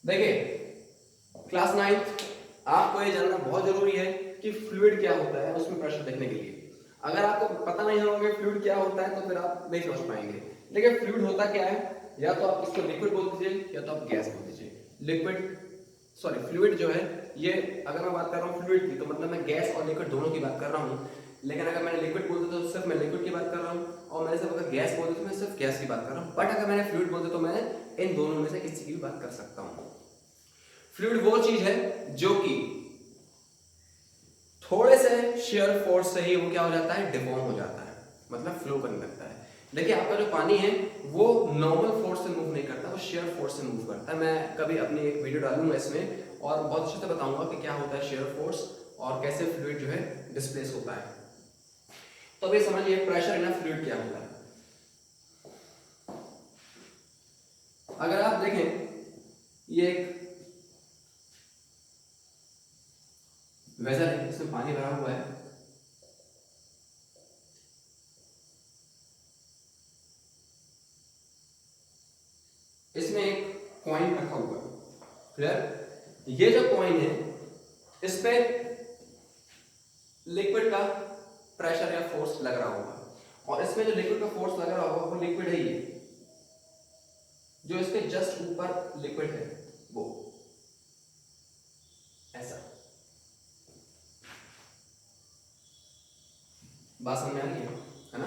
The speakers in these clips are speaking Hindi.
देखिए क्लास 9th आपको ये जानना बहुत जरूरी है कि फ्लूइड क्या होता है उसमें प्रेशर देखने के लिए। अगर आपको पता नहीं होगा फ्लूइड क्या होता है तो फिर आप नहीं समझ पाएंगे। देखिए फ्लूइड होता क्या है, या तो आप इसको लिक्विड बोल दीजिए या तो आप गैस बोल दीजिए। लिक्विड सॉरी फ्लूइड जो है ये, अगर मैं बात कर रहा हूँ फ्लूइड की तो मतलब मैं गैस और लिक्विड दोनों की बात कर रहा हूँ। लेकिन अगर मैंने लिक्विड बोल दिया तो सिर्फ मैं लिक्विड की बात कर रहा हूँ, और मैंने सिर्फ अगर गैस बोल दिया तो मैं सिर्फ गैस की बात कर रहा हूँ। बट अगर मैंने फ्लूइड बोल दिया तो मैं इन दोनों में से किसी की भी बात कर सकता हूँ। फ्लूइड वो चीज है जो कि थोड़े से शेयर फोर्स से ही वो क्या हो जाता है, डिफॉर्म हो जाता है, मतलब फ्लो करने लगता है। देखिए आपका जो पानी है वो नॉर्मल फोर्स से मूव नहीं करता, वो शेयर फोर्स से मूव करता है। मैं कभी अपनी एक वीडियो डालूंगा इसमें और बहुत अच्छे से बताऊंगा कि क्या होता है शेयर फोर्स और कैसे फ्लूइड जो है डिस्प्लेस होता है। तो अभी समझिए प्रेशर इन अ फ्लूइड क्या होता है। अगर आप देखें ये एक वेसल है, इसमें पानी भरा हुआ है। इसमें एक कॉइन रखा हुआ है, क्लियर। ये जो कॉइन है इस पे लिक्विड का प्रेशर या फोर्स लग रहा होगा, और इसमें जो लिक्विड का फोर्स लग रहा होगा वो लिक्विड है, ये जो इसके जस्ट ऊपर लिक्विड है वो ऐसा। बात समझ में आ रही है ना।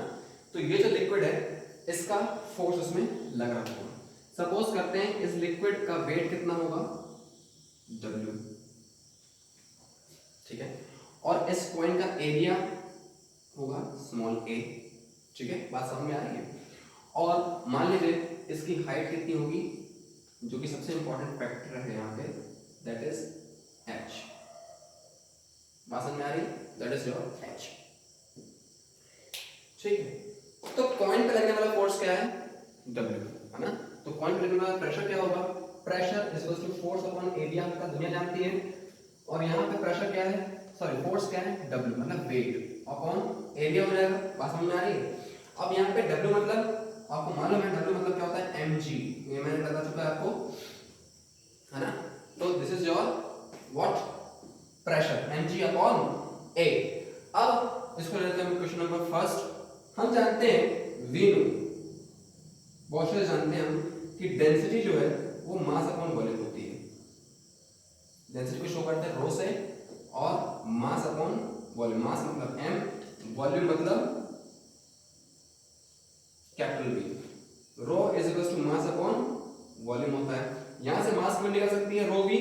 तो ये जो लिक्विड है इसका फोर्स उसमें लग रहा होगा। सपोज करते हैं इस लिक्विड का वेट कितना होगा, W, ठीक है, और इस कॉइन का एरिया होगा स्मॉल a, ठीक है, बात समझ में आ रही है। और मान लीजिए इसकी हाइट कितनी होगी, जो कि सबसे इंपॉर्टेंट फैक्टर है यहाँ पे, दैट इज h। बात समझ में आ रही है, दैट इज योर h, ठीक है। तो कॉइन पे लगने वाला फोर्स क्या है, W, है ना। तो कॉइन पे लगने वाला प्रेशर क्या होगा, pressure is equal to force upon area, का दुनिया जानती है। और यहाँ पे प्रेशर क्या है, सॉरी फोर्स क्या है, W मतलब वेट अपॉन एरिया हो जाएगा। बात समझ में आ रही है। अब यहाँ पे W मतलब आपको मालूम है, W मतलब क्या होता है, mg, ये मैंने बता चुका है आपको, है ना। तो this is your what, pressure mg upon a। अब इसको ले लेते हैं क्वेश्चन नंबर फर्स्ट। हम जानते हैं वीनू, बहुत से जानते हैं हम कि डेंसिटी जो है वो मास अपॉन वॉल्यूम होती है। डेंसिटी को शो करते हैं रो से, और मास अपॉन वॉल्यूम, मास मतलब m, वॉल्यूम मतलब capital V। Rho is equal to mass upon volume होता है। यहां से मास में निकल सकती है रो V,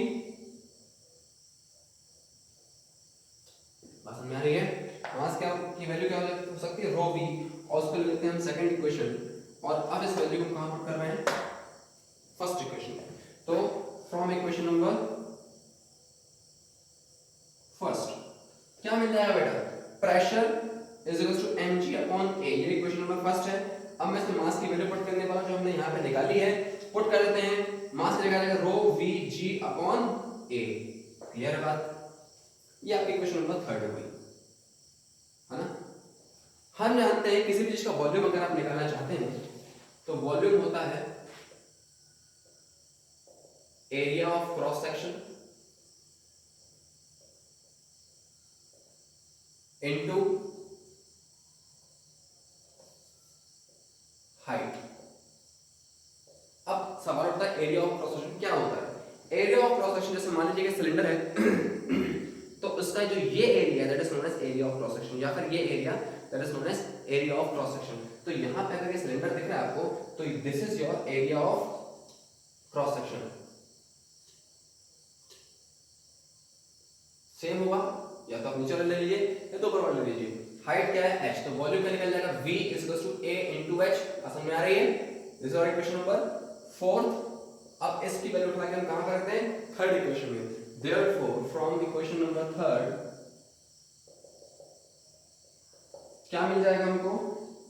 बात समझ में आ रही है। मास क्या की वैल्यू क्या हो सकती है, रो V, और उसको लेते हैं हम सेकंड इक्वेशन, और अब इस वैल्यू को कहां पुट कर रहे हैं, फर्स्ट इक्वेशन। तो फ्रॉम इक्वेशन नंबर फर्स्ट क्या मिल जाएगा बेटा, pressure is equal to mg upon a, ये इक्वेशन नंबर फर्स्ट है। अब मैं इसमें मास की वैल्यू पुट करने वाला जो हमने यहाँ पे निकाली है, पुट कर देते हैं। मास की जगह रो vg अपॉन a, क्लियर है बात। ये आपकी इक्वेशन नंबर थर्ड हो गई, है ना। हम जानते हैं किसी भी चीज का वॉल्यूम अगर आप निकालना चाहते हैं तो वॉल्यूम होता है area of cross section into height. अब सवाल उठता है एरिया ऑफ क्रॉस सेक्शन क्या होता है। एरिया ऑफ क्रॉस सेक्शन, जैसे मान लीजिए कि सिलेंडर है तो उसका जो ये area that is known as area of cross section, या फिर ये area that is known as area of cross section. तो यहां पे अगर ये सिलेंडर दिख रहा है आपको तो this is your area of cross section. Same होगा, या तो आप नीचे वाले ले लीजिए या तो ऊपर वाले ले लीजिए। हाइट क्या है, h, तो वॉल्यूम क्या निकल जाएगा, v is equal to a into h। समझ में आ रही है। This is our equation number fourth. अब इसकी वैल्यू उठा के हम कहां करते हैं, थर्ड इक्वेशन में। Therefore from equation number third क्या मिल जाएगा हमको,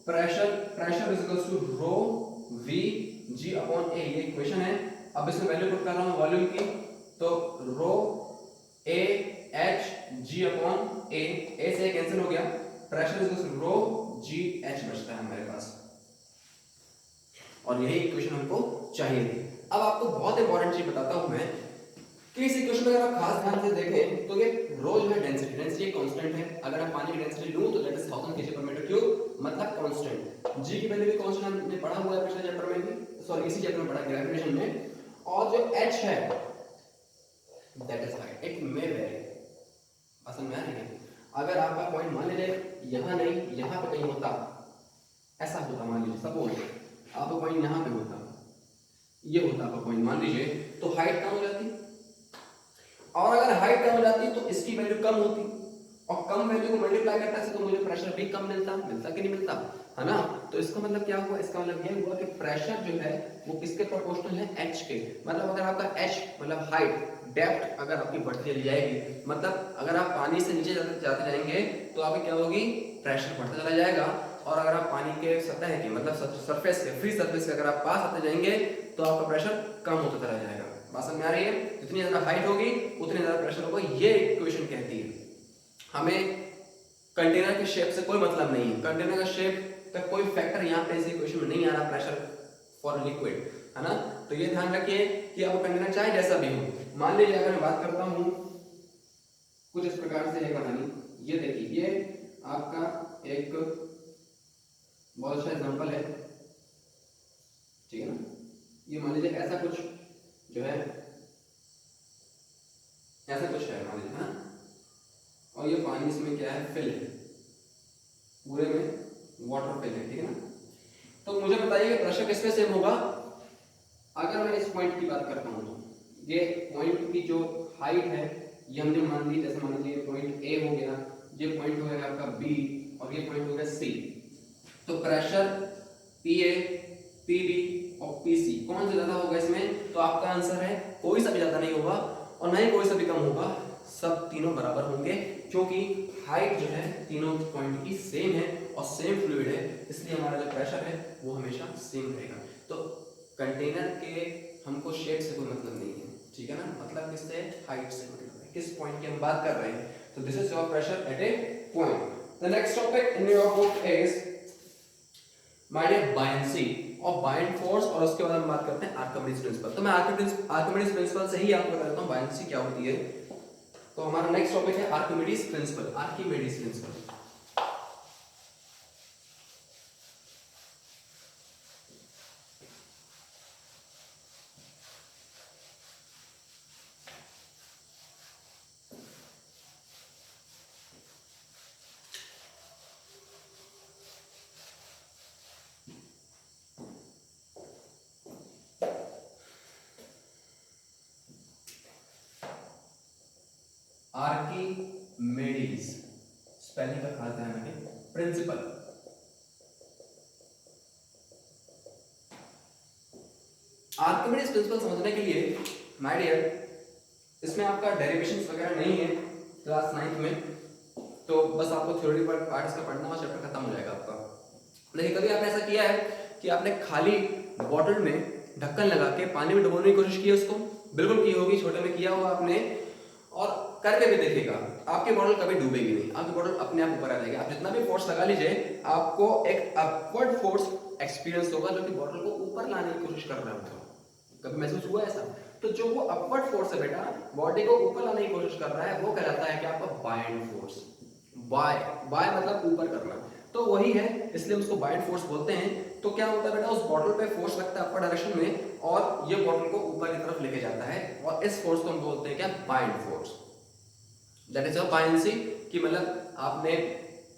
pressure is equal to rho v g upon a, ये इक्वेशन है। अब इसमें वैल्यू पुट कर रहा हूं वॉल्यूम की, तो rho a h g upon a, a से कैंसिल हो गया, pressure is equal to rho g h बचता है हमारे पास, और यही इक्वेशन हमको चाहिए थी। अब आपको बहुत इंपॉर्टेंट चीज बताता हूं मैं कि इस इक्वेशन में अगर आप खास ध्यान से देखें तो ये रो जो है डेंसिटी, डेंसिटी एक कांस्टेंट है। अगर आप पानी की डेंसिटी लूं तो that is 1000 kg per meter cube, मतलब कांस्टेंट। जी की वैल्यू भी कांस्टेंट हमने पढ़ा हुआ है पिछले चैप्टर में भी, सॉरी इसी चैप्टर में पढ़ा ग्रेविटेशन में। और जो h है that is height, it may very, असल में नहीं है। अगर आपका पॉइंट मान लीजिए यहां नहीं यहां पे कहीं होता, ऐसा होता, मान लीजिए सपोज आपका पॉइंट यहां पे होता, ये होता आपका पॉइंट मान लीजिए, तो हाइट कम हो जाती। और अगर हाइट कम हो जाती तो इसकी वैल्यू कम होती, और कम वैल्यू को मल्टीप्लाई करता है तो मुझे प्रेशर भी कम मिलता, मिलता कि नहीं मिलता, है ना। तो इसका मतलब क्या हुआ, इसका मतलब ये हुआ कि प्रेशर जो है वो किसके प्रोपोर्शनल है, h के। मतलब अगर आपका h मतलब हाइट, डेप्थ अगर आपकी बढ़ती चली जाएगी, मतलब अगर आप पानी से नीचे जाते जाएंगे तो आपकी क्या होगी, प्रेशर बढ़ता चला जाएगा। और अगर आप पानी के सतह के मतलब सरफेस के, फ्री सरफेस के अगर आप पास आते जाएंगे तो आपका प्रेशर कम होता चला जाएगा। बात समझ में आ रही है। जितनी ज्यादा हाइट होगी उतनी ज्यादा प्रेशर होगा, ये इक्वेशन कहती है। हमें कंटेनर के शेप से कोई मतलब नहीं है, कंटेनर का शेप का कोई फैक्टर यहाँ पे इस इक्वेशन में नहीं आ रहा प्रेशर फॉर लिक्विड, है ना। तो ये ध्यान रखिए कि आपका कंटेनर चाहे जैसा भी हो। मान लीजिए अगर मैं बात करता हूँ कुछ इस प्रकार से है कहानी, ये देखिए ये आपका एक बहुत अच्छा एग्जांपल है, ठीक है ना। ये मान लीजिए ऐसा कुछ जो है, ऐसा कुछ है मान लीजिए, हाँ, और ये पानी इसमें क्या है, फिल है, पूरे में वाटर फिल है, ठीक है ना। तो मुझे बताइए प्रेशर किस पे सेम होगा। अगर मैं इस पॉइंट की बात करता हूँ तो ये पॉइंट की जो हाइट है ये हमने मान ली, जैसे मान लीजिए पॉइंट ए हो गया, ये पॉइंट हो गया आपका बी, और ये पॉइंट हो गया सी। तो pressure P A, P B और पी सी कौन सा ज्यादा होगा इसमें, तो आपका आंसर है कोई सा भी ज्यादा नहीं होगा और ना ही कोई सा भी कम होगा, सब तीनों बराबर होंगे, क्योंकि हाइट जो है तीनों पॉइंट की सेम है और सेम फ्लूइड है, इसलिए हमारा जो प्रेशर है वो हमेशा सेम रहेगा। तो कंटेनर के हमको शेप से कोई मतलब नहीं है, ठीक है ना, मतलब किससे, हाइट से मतलब है, किस पॉइंट की हम बात कर रहे हैं। तो this is your pressure at a point. The next topic in your book is my dear buoyancy और बायंड फोर्स, और उसके बाद हम बात करते हैं आर्किमिडीज प्रिंसिपल। तो मैं आर्किमिडीज प्रिंसिपल से ही आपको बता देता हूं बायंसी क्या होती है। तो हमारा नेक्स्ट टॉपिक है Archimedes principal, Archimedes principal. Archimedes spelling का खास ध्यान रखें, प्रिंसिपल। आर्किमिडीज प्रिंसिपल समझने के लिए माय डियर इसमें आपका डेरिवेशंस वगैरह नहीं है क्लास 9th में, तो बस आपको थ्योरी पर पार्ट इसका पढ़ना और चैप्टर खत्म हो जाएगा आपका। देखिए कभी आपने ऐसा किया है कि आपने खाली बॉटल में ढक्कन लगा के पानी में डुबोने की कोशिश की है उसको, बिल्कुल की होगी, छोटे में किया होगा आपने, और करके भी देखिएगा आपकी बॉटल कभी डूबेगी नहीं, आपकी बॉटल अपने आप ऊपर आ जाएगी। आप जितना भी फोर्स लगा लीजिए आपको एक अपवर्ड फोर्स एक्सपीरियंस होगा जो कि बॉटल को ऊपर लाने की कोशिश कर रहा होगा। कभी महसूस हुआ ऐसा? तो जो वो अपवर्ड फोर्स है बेटा, बॉडी को ऊपर लाने की कोशिश कर रहा है, वो कहलाता है कि आपका बायंड फोर्स। बाय बाय मतलब ऊपर करना, तो वही है, इसलिए उसको बायंड फोर्स बोलते हैं। तो क्या होता है बेटा, उस बॉटल पे फोर्स लगता है अपर डायरेक्शन में और ये बॉटल को ऊपर की तरफ लेके जाता है, और इस फोर्स को हम बोलते हैं क्या, buoyant force. That is a buoyancy, कि मतलब आपने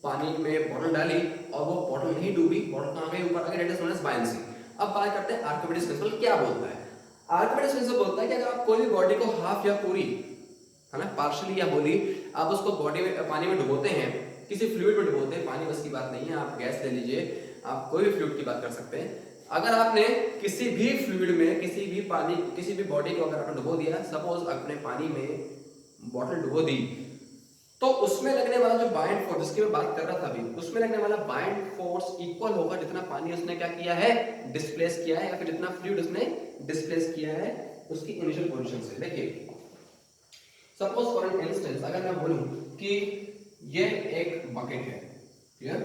पानी में बॉटल डाली और वो बॉटल नहीं डूबी, बॉटल कहां गई, ऊपर आ गई, that is known as buoyancy. अब बात करते हैं आर्किमिडीज प्रिंसिपल क्या बोलता है। आर्किमिडीज प्रिंसिपल बोलता है कि अगर आप कोई भी बॉडी को हाफ या पूरी, है ना, पार्शियली या होली आप उसको बॉडी में पानी में डुबोते हैं, किसी फ्लूइड में डुबोते हैं, पानी बस की बात नहीं है, आप गैस ले लीजिए, आप कोई भी फ्लूइड की बात कर सकते हैं। अगर आपने किसी भी फ्लूइड में किसी भी पानी किसी भी बॉडी को अगर आपने डुबो दिया, सपोज अपने पानी में बॉटल डुबो दी, तो उसमें लगने वाला जो बाइंड फोर्स जिसकी मैं बात कर रहा था अभी, उसमें लगने वाला बाइंड फोर्स इक्वल होगा जितना पानी उसने क्या किया है, डिस्प्लेस किया है, या फिर जितना फ्लूइड उसने डिस्प्लेस किया है उसकी इनिशियल पोजीशन से। देखिए सपोज फॉर एन इंस्टेंस अगर मैं बोलूं कि ये एक बकेट है, clear,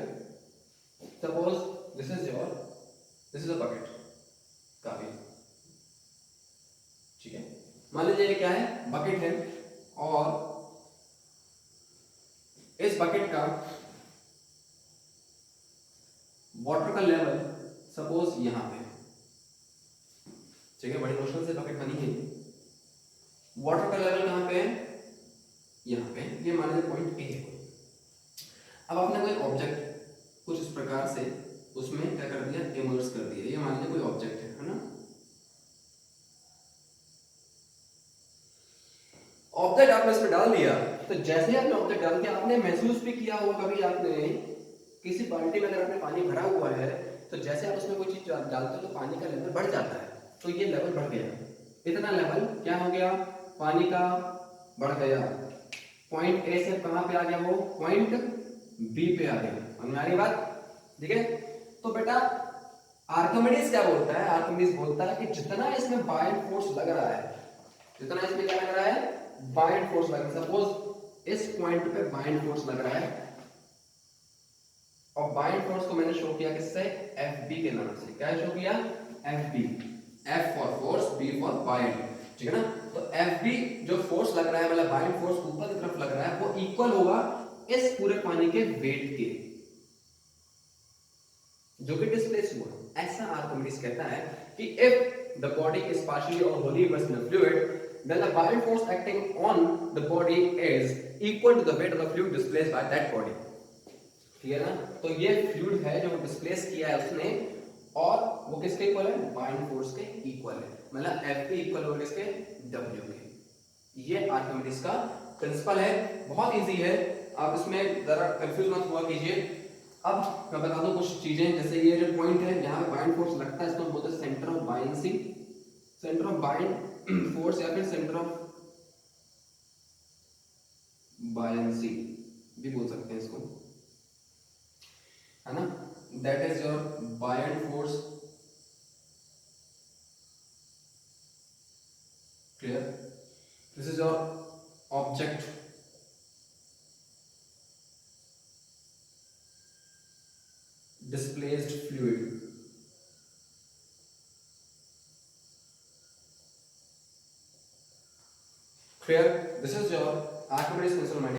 suppose this is a bucket, काफी, ठीक है, मान लीजिए ये क्या है, बकेट है, और इस बकेट का वाटर का लेवल सपोज यहां पे, ठीक है, बड़ी मुश्किल से बकेट बनी है, वाटर का लेवल कहां पे है, यहाँ पे, ये मान लीजिए पॉइंट ए है। अब आपने कोई ऑब्जेक्ट कुछ इस प्रकार से उसमें क्या कर दिया, इमर्स कर दिया, ये मान लीजिए कोई ऑब्जेक्ट है ना, ऑब्जेक्ट आपने इसमें डाल दिया, तो जैसे आपने ऑब्जेक्ट डाल दिया, आपने महसूस भी किया होगा कभी, आपने किसी बाल्टी में अगर आपने पानी भरा हुआ है, तो जैसे आप उसमें कोई चीज डालते हो तो पानी का लेवल बढ़ जाता है, तो ये लेवल बढ़ गया, इतना लेवल क्या हो गया, पानी का बढ़ गया, पॉइंट ए से कहां पे आ गया, वो पॉइंट बी पे आ गया, समझ में आ रही बात, ठीक है। तो बेटा आर्किमिडीज क्या बोलता है, आर्किमिडीज बोलता है कि जितना इसमें बायंट फोर्स लग रहा है, जितना इसमें क्या लग रहा है, बायंट फोर्स लग रहा है, सपोज इस पॉइंट पे बायंट फोर्स लग रहा है, और बायंट फोर्स को मैंने शो किया किससे, एफबी के नाम से, क्या शो किया, FB, F for force, B for buoyant, ठीक है ना। तो एफबी जो फोर्स लग रहा है, मतलब बायंट फोर्स ऊपर की तरफ लग रहा है, वो इक्वल होगा इस पूरे पानी के वेट के, जो कि डिस्प्लेस हुआ, ऐसा आर्किमिडीज कहता है कि if the body is partially और wholly immersed in a fluid, then the buoyant force acting on the body is equal to the weight of the fluid displaced by that body, ठीक है ना। तो ये फ्लूइड है जो डिस्प्लेस किया है उसने, और वो किसके इक्वल है, बायंट फोर्स के इक्वल है, मतलब F के इक्वल होगा किसके, W के। ये आर्किमिडीज का प्रिंसिपल है, बहुत इजी है, आप इसमें जरा कंफ्यूज मत हुआ कीजिए। अब मैं बता दूं कुछ चीजें, जैसे ये जो पॉइंट है जहां पे बायंट फोर्स लगता है, इसको हम बोलते हैं centre of buoyancy, centre of buoyant force, या फिर सेंटर ऑफ बायंसी भी बोल सकते हैं इसको, है ना, that is your buoyant force, clear, this is your object, displaced fluid, clear, this is your Archimedes principle.